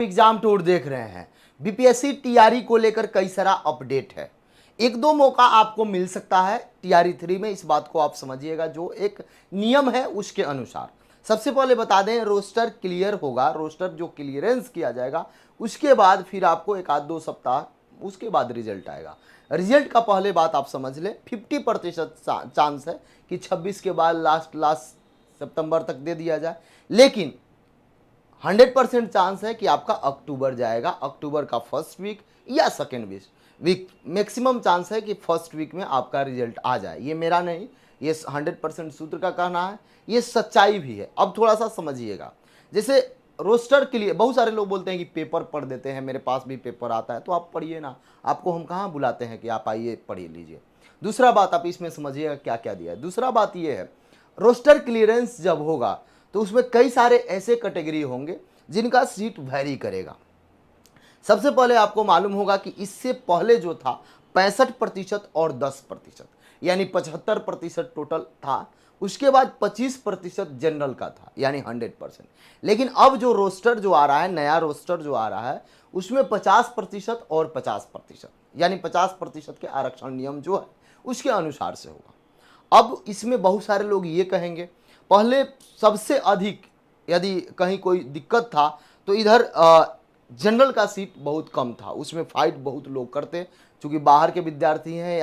Exam tour देख रहे हैं। बीपीएससी टीआरई को लेकर कई सारा अपडेट है। एक दो मौका आपको मिल सकता है टीआरई 3 में, इस बात को आप समझिएगा। जो एक नियम है उसके अनुसार सबसे पहले बता दें, रोस्टर क्लियर होगा। रोस्टर जो क्लियरेंस किया जाएगा उसके बाद फिर आपको एक आध दो सप्ताह उसके बाद रिजल्ट आएगा। रिजल्ट का पहले बात आप समझ लें, 50% चांस है कि 26 के बाद लास्ट सितंबर तक दे दिया जाए, लेकिन 100% चांस है कि आपका अक्टूबर जाएगा। अक्टूबर का फर्स्ट वीक या सेकेंड वीक मैक्सिमम चांस है कि फर्स्ट वीक में आपका रिजल्ट आ जाए। ये मेरा नहीं, ये 100% सूत्र का कहना है, ये सच्चाई भी है। अब थोड़ा सा समझिएगा, जैसे रोस्टर के लिए बहुत सारे लोग बोलते हैं कि पेपर पढ़ देते हैं, मेरे पास भी पेपर आता है, तो आप पढ़िए ना। आपको हम कहाँ बुलाते हैं कि आप आइए पढ़िए लीजिए। दूसरा बात आप इसमें समझिएगा क्या क्या दिया है। दूसरा बात ये है, रोस्टर क्लियरेंस जब होगा तो उसमें कई सारे ऐसे कैटेगरी होंगे जिनका सीट वैरी करेगा। सबसे पहले आपको मालूम होगा कि इससे पहले जो था 65% और 10%, यानी 75% टोटल था। उसके बाद 25% जनरल का था, यानी 100%। लेकिन अब जो रोस्टर जो आ रहा है, नया रोस्टर जो आ रहा है, उसमें 50% और 50%, यानी 50% के आरक्षण नियम जो है उसके अनुसार से होगा। अब इसमें बहुत सारे लोग ये कहेंगे, पहले सबसे अधिक यदि कहीं कोई दिक्कत था तो इधर जनरल का सीट बहुत कम था, उसमें फाइट बहुत लोग करते, क्योंकि बाहर के विद्यार्थी हैं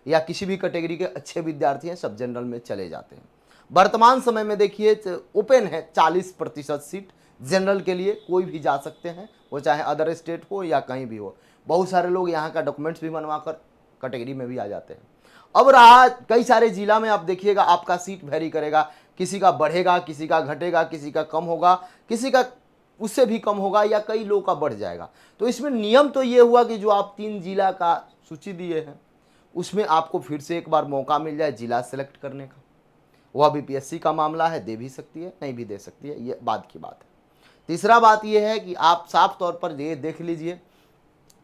या किसी भी कैटेगरी के अच्छे विद्यार्थी हैं, सब जनरल में चले जाते हैं। वर्तमान समय में देखिए ओपन है 40% सीट जनरल के लिए, कोई भी जा सकते हैं, वो चाहे अदर स्टेट हो या कहीं भी हो। बहुत सारे लोग यहाँ का डॉक्यूमेंट्स भी बनवा कर कैटेगरी में भी आ जाते हैं। अब रहा कई सारे जिला में आप देखिएगा आपका सीट वेरी करेगा, किसी का बढ़ेगा, किसी का घटेगा, किसी का कम होगा, किसी का उससे भी कम होगा, या कई लोगों का बढ़ जाएगा। तो इसमें नियम तो ये हुआ कि जो आप 3 जिला का सूची दिए हैं उसमें आपको फिर से एक बार मौका मिल जाए जिला सेलेक्ट करने का। वह बीपीएससी का मामला है, दे भी सकती है, नहीं भी दे सकती है, ये बात की बात है। तीसरा बात यह है कि आप साफ तौर पर ये देख लीजिए,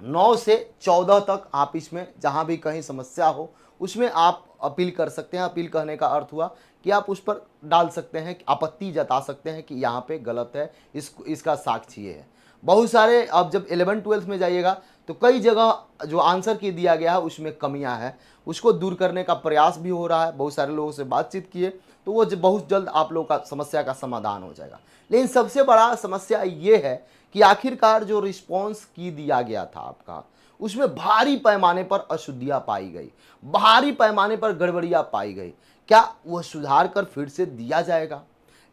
9 से 14 तक आप इसमें जहाँ भी कहीं समस्या हो उसमें आप अपील कर सकते हैं। अपील कहने का अर्थ हुआ कि आप उस पर डाल सकते हैं, आपत्ति जता सकते हैं कि यहाँ पे गलत है, इसका साक्ष्य ये है। बहुत सारे अब जब 11-12 में जाइएगा तो कई जगह जो आंसर की दिया गया है उसमें कमियां हैं, उसको दूर करने का प्रयास भी हो रहा है। बहुत सारे लोगों से बातचीत किए तो वो बहुत जल्द आप लोगों का समस्या का समाधान हो जाएगा। लेकिन सबसे बड़ा समस्या ये है कि आखिरकार जो रिस्पॉन्स की दिया गया था आपका, उसमें भारी पैमाने पर अशुद्धियां पाई गई, भारी पैमाने पर गड़बड़ियां पाई गई। क्या वह सुधार कर फिर से दिया जाएगा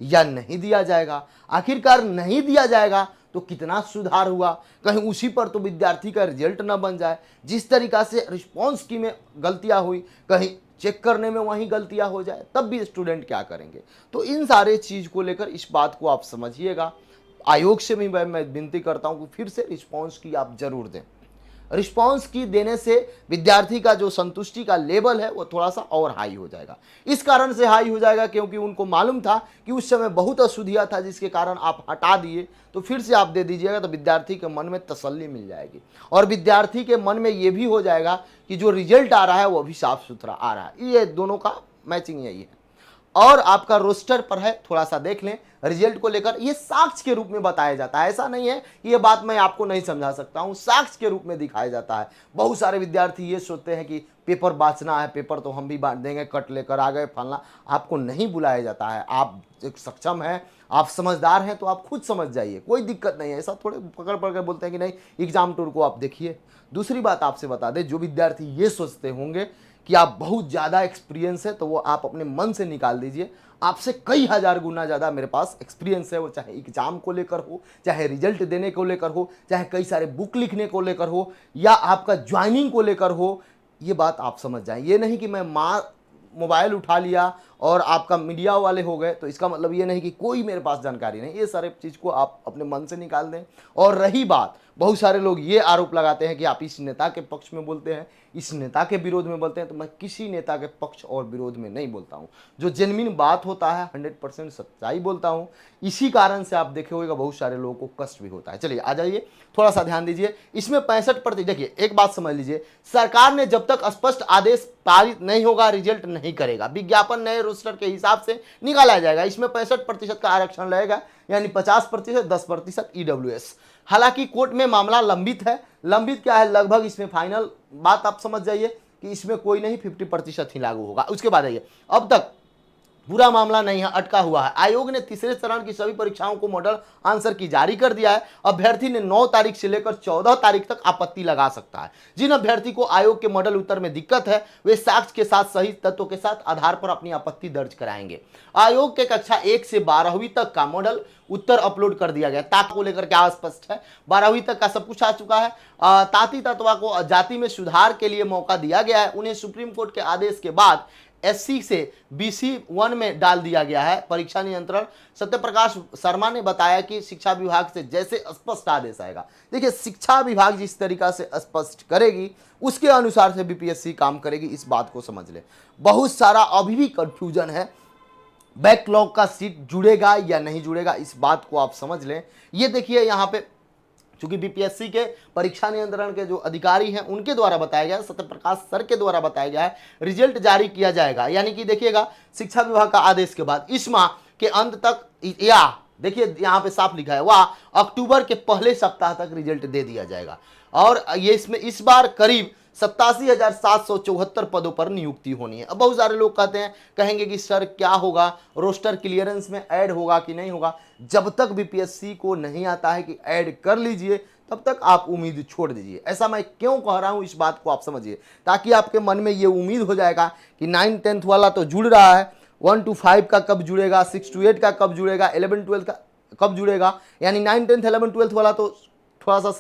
या नहीं दिया जाएगा? आखिरकार नहीं दिया जाएगा तो कितना सुधार हुआ? कहीं उसी पर तो विद्यार्थी का रिजल्ट न बन जाए। जिस तरीका से रिस्पॉन्स की में गलतियां हुई, कहीं चेक करने में वहीं गलतियां हो जाए, तब भी स्टूडेंट क्या करेंगे? तो इन सारे चीज को लेकर इस बात को आप समझिएगा। आयोग से भी मैं विनती करता हूं कि फिर से रिस्पॉन्स की आप जरूर दें। रिस्पॉन्स की देने से विद्यार्थी का जो संतुष्टि का लेवल है वो थोड़ा सा और हाई हो जाएगा। इस कारण से हाई हो जाएगा क्योंकि उनको मालूम था कि उस समय बहुत अशुद्धियां था, जिसके कारण आप हटा दिए, तो फिर से आप दे दीजिएगा, तो विद्यार्थी के मन में तसल्ली मिल जाएगी और विद्यार्थी के मन में ये भी हो जाएगा कि जो रिजल्ट आ रहा है वो भी साफ सुथरा आ रहा है। ये दोनों का मैचिंग यही है। और आपका रोस्टर पर है, थोड़ा सा देख लें रिजल्ट को लेकर। ये साक्ष्य के रूप में बताया जाता है, ऐसा नहीं है कि ये बात मैं आपको नहीं समझा सकता हूं, साक्ष्य के रूप में दिखाया जाता है। बहुत सारे विद्यार्थी ये सोचते हैं कि पेपर बांचना है, पेपर तो हम भी बांट देंगे, कट लेकर आ गए फलना। आपको नहीं बुलाया जाता है। आप एक सक्षम हैं, आप समझदार हैं, तो आप खुद समझ जाइए, कोई दिक्कत नहीं है। ऐसा थोड़े पकड़ पकड़ के बोलते हैं कि नहीं एग्जाम टूर को आप देखिए। दूसरी बात आपसे बता दें, जो विद्यार्थी ये सोचते होंगे कि आप बहुत ज़्यादा एक्सपीरियंस है, तो वो आप अपने मन से निकाल दीजिए। आपसे कई हजार गुना ज़्यादा मेरे पास एक्सपीरियंस है, वो चाहे एग्जाम को लेकर हो, चाहे रिजल्ट देने को लेकर हो, चाहे कई सारे बुक लिखने को लेकर हो, या आपका ज्वाइनिंग को लेकर हो। ये बात आप समझ जाएं। ये नहीं कि मैं मोबाइल उठा लिया और आपका मीडिया वाले हो गए, तो इसका मतलब ये नहीं कि कोई मेरे पास जानकारी नहीं। ये सारे चीज़ को आप अपने मन से निकाल दें। और रही बात, बहुत सारे लोग ये आरोप लगाते हैं कि आप इस नेता के पक्ष में बोलते हैं, इस नेता के विरोध में बोलते हैं, तो मैं किसी नेता के पक्ष और विरोध में नहीं बोलता हूं। जो जेन्युइन बात होता है 100% सच्चाई बोलता हूं। इसी कारण से आप देखे होगा बहुत सारे लोगों को कष्ट भी होता है। चलिए आ जाइए, थोड़ा सा ध्यान दीजिए। इसमें 65%, देखिए एक बात समझ लीजिए, सरकार ने जब तक स्पष्ट आदेश पारित नहीं होगा रिजल्ट नहीं करेगा। विज्ञापन नए रोस्टर के हिसाब से निकाला जाएगा। इसमें 65% का आरक्षण रहेगा, यानी 50%, 10% ईडब्ल्यूएस। हालांकि कोर्ट में मामला लंबित है। लंबित क्या है, लगभग इसमें फाइनल बात आप समझ जाइए कि इसमें कोई नहीं 50% ही लागू होगा। उसके बाद आइए, अब तक पूरा मामला नहीं है, अटका हुआ है। आयोग ने तीसरे चरण की सभी परीक्षाओं को मॉडल आंसर की जारी कर दिया है। अभ्यर्थी ने 9 तारीख से लेकर 14 तारीख तक आपत्ति लगा सकता है। जिन अभ्यर्थी को आयोग के मॉडल उत्तर में दिक्कत है वे साक्ष्य के साथ सही तत्वों के साथ आधार पर अपनी आपत्ति दर्ज कराएंगे। आयोग के कक्षा 1 से 12वीं तक का मॉडल उत्तर अपलोड कर दिया गया। ताक को लेकर क्या स्पष्ट है, 12वीं तक का सब कुछ आ चुका है। ताती तत्वा को जाति में सुधार के लिए मौका दिया गया है। उन्हें सुप्रीम कोर्ट के आदेश के बाद एससी से बीसी 1 में डाल दिया गया है। परीक्षा नियंत्रण सत्यप्रकाश शर्मा ने बताया कि शिक्षा विभाग से जैसे स्पष्ट आदेश आएगा, देखिए शिक्षा विभाग जिस तरीका से स्पष्ट करेगी उसके अनुसार से बीपीएससी काम करेगी, इस बात को समझ ले। बहुत सारा अभी भी कंफ्यूजन है, बैकलॉग का सीट जुड़ेगा या नहीं जुड़ेगा, इस बात को आप समझ लें। ये देखिए यहाँ पे चूंकि बीपीएससी के परीक्षा नियंत्रण के जो अधिकारी हैं उनके द्वारा बताया गया, सत्यप्रकाश सर के द्वारा बताया गया है, रिजल्ट जारी किया जाएगा। यानी कि देखिएगा शिक्षा विभाग का आदेश के बाद इस माह के अंत तक, या देखिए यहाँ पे साफ लिखा है वह अक्टूबर के पहले सप्ताह तक रिजल्ट दे दिया जाएगा। और ये इसमें इस बार करीब 87,774 पदों पर नियुक्ति होनी है। अब बहुत सारे लोग कहते हैं, कहेंगे कि सर क्या होगा, रोस्टर क्लियरेंस में ऐड होगा कि नहीं होगा। जब तक बीपीएससी को नहीं आता है कि ऐड कर लीजिए तब तक आप उम्मीद छोड़ दीजिए। ऐसा मैं क्यों कह रहा हूं, इस बात को आप समझिए, ताकि आपके मन में ये उम्मीद हो जाएगा कि 9-10 वाला तो जुड़ रहा है, 1 to 5 का कब जुड़ेगा, 6 to 8 का कब जुड़ेगा, 11-12 का कब जुड़ेगा। यानी 9, 10, 11, 12 वाला तो थोड़ा सा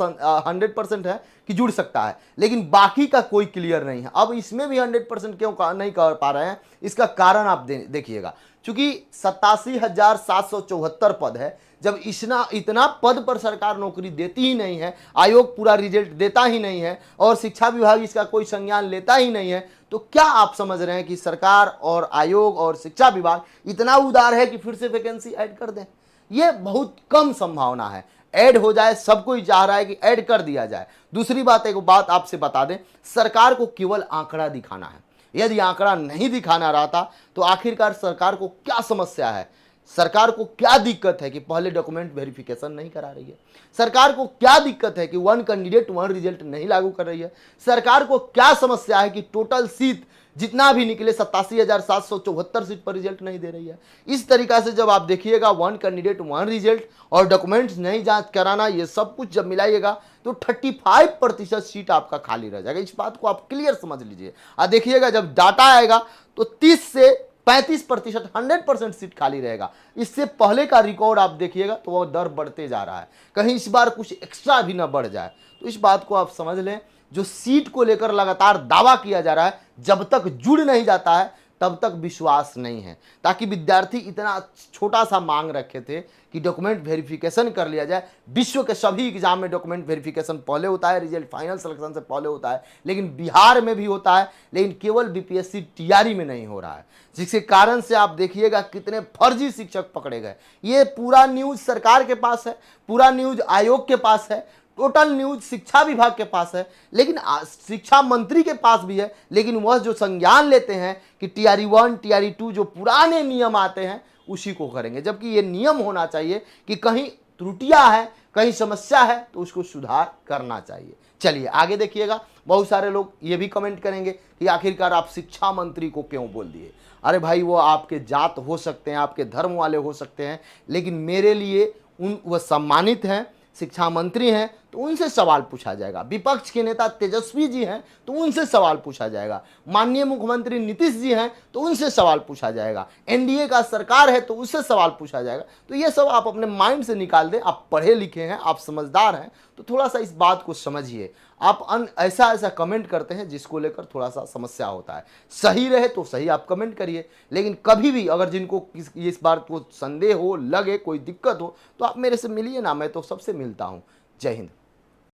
100% है कि जुड़ सकता है, लेकिन बाकी का कोई क्लियर नहीं है। अब इसमें भी 100% क्यों नहीं कर पा रहे हैं, इसका कारण आप देखिएगा। चूंकि 87,774 पद है, जब इतना पद पर सरकार नौकरी देती ही नहीं है, आयोग पूरा रिजल्ट देता ही नहीं है और शिक्षा विभाग इसका कोई संज्ञान लेता ही नहीं है, तो क्या आप समझ रहे हैं कि सरकार और आयोग और शिक्षा विभाग इतना उदार है कि फिर से वैकेंसी ऐड कर दें? ये बहुत कम संभावना है। ऐड हो जाए, सब कोई चाह रहा है कि ऐड कर दिया जाए। दूसरी बात, एक बात आपसे बता दें, सरकार को केवल आंकड़ा दिखाना है। यदि आंकड़ा नहीं दिखाना रहता तो आखिरकार सरकार को क्या समस्या है, सरकार को क्या दिक्कत है कि पहले डॉक्यूमेंट वेरिफिकेशन नहीं करा रही है, सरकार को क्या दिक्कत है कि 1 कैंडिडेट 1 रिजल्ट नहीं लागू कर रही है, सरकार को क्या समस्या है कि टोटल सीट जितना भी निकले 87,774 सीट पर रिजल्ट नहीं दे रही है। इस तरीका से जब आप देखिएगा 1 कैंडिडेट 1 रिजल्ट और डॉक्यूमेंट्स नहीं जांच कराना, ये सब कुछ जब मिलाइएगा तो 35% सीट आपका खाली रह जाएगा। इस बात को आप क्लियर समझ लीजिए। और देखिएगा जब डाटा आएगा तो 30 से 35% 100% सीट खाली रहेगा। इससे पहले का रिकॉर्ड आप देखिएगा तो वह दर बढ़ते जा रहा है, कहीं इस बार कुछ एक्स्ट्रा भी ना बढ़ जाए। तो इस बात को आप समझ लें, जो सीट को लेकर लगातार दावा किया जा रहा है, जब तक जुड़ नहीं जाता है तब तक विश्वास नहीं है। ताकि विद्यार्थी इतना छोटा सा मांग रखे थे कि डॉक्यूमेंट वेरिफिकेशन कर लिया जाए। विश्व के सभी एग्जाम में डॉक्यूमेंट वेरिफिकेशन पहले होता है, रिजल्ट फाइनल सिलेक्शन से पहले होता है, लेकिन बिहार में भी होता है, लेकिन केवल बीपीएससी टीआरई में नहीं हो रहा है, जिसके कारण से आप देखिएगा कितने फर्जी शिक्षक पकड़े गए। ये पूरा न्यूज सरकार के पास है, पूरा न्यूज आयोग के पास है, टोटल न्यूज शिक्षा विभाग के पास है, लेकिन शिक्षा मंत्री के पास भी है, लेकिन वह जो संज्ञान लेते हैं कि टीआरई 1 टीआरई 2 जो पुराने नियम आते हैं उसी को करेंगे। जबकि ये नियम होना चाहिए कि कहीं त्रुटियां हैं, कहीं समस्या है तो उसको सुधार करना चाहिए। चलिए आगे देखिएगा। बहुत सारे लोग ये भी कमेंट करेंगे कि आखिरकार आप शिक्षा मंत्री को क्यों बोल दिए। अरे भाई, वो आपके जात हो सकते हैं, आपके धर्म वाले हो सकते हैं, लेकिन मेरे लिए वह सम्मानित हैं, शिक्षा मंत्री हैं तो उनसे सवाल पूछा जाएगा। विपक्ष के नेता तेजस्वी जी हैं तो उनसे सवाल पूछा जाएगा। माननीय मुख्यमंत्री नीतीश जी हैं तो उनसे सवाल पूछा जाएगा। एनडीए का सरकार है तो उससे सवाल पूछा जाएगा। तो ये सब आप अपने माइंड से निकाल दें। आप पढ़े लिखे हैं, आप समझदार हैं, तो थोड़ा सा इस बात को समझिए। आप ऐसा कमेंट करते हैं जिसको लेकर थोड़ा सा समस्या होता है। सही रहे तो सही आप कमेंट करिए, लेकिन कभी भी अगर जिनको इस बात को संदेह हो, लगे, कोई दिक्कत हो, तो आप मेरे से मिलिए ना, मैं तो सबसे मिलता हूँ। जय हिंद।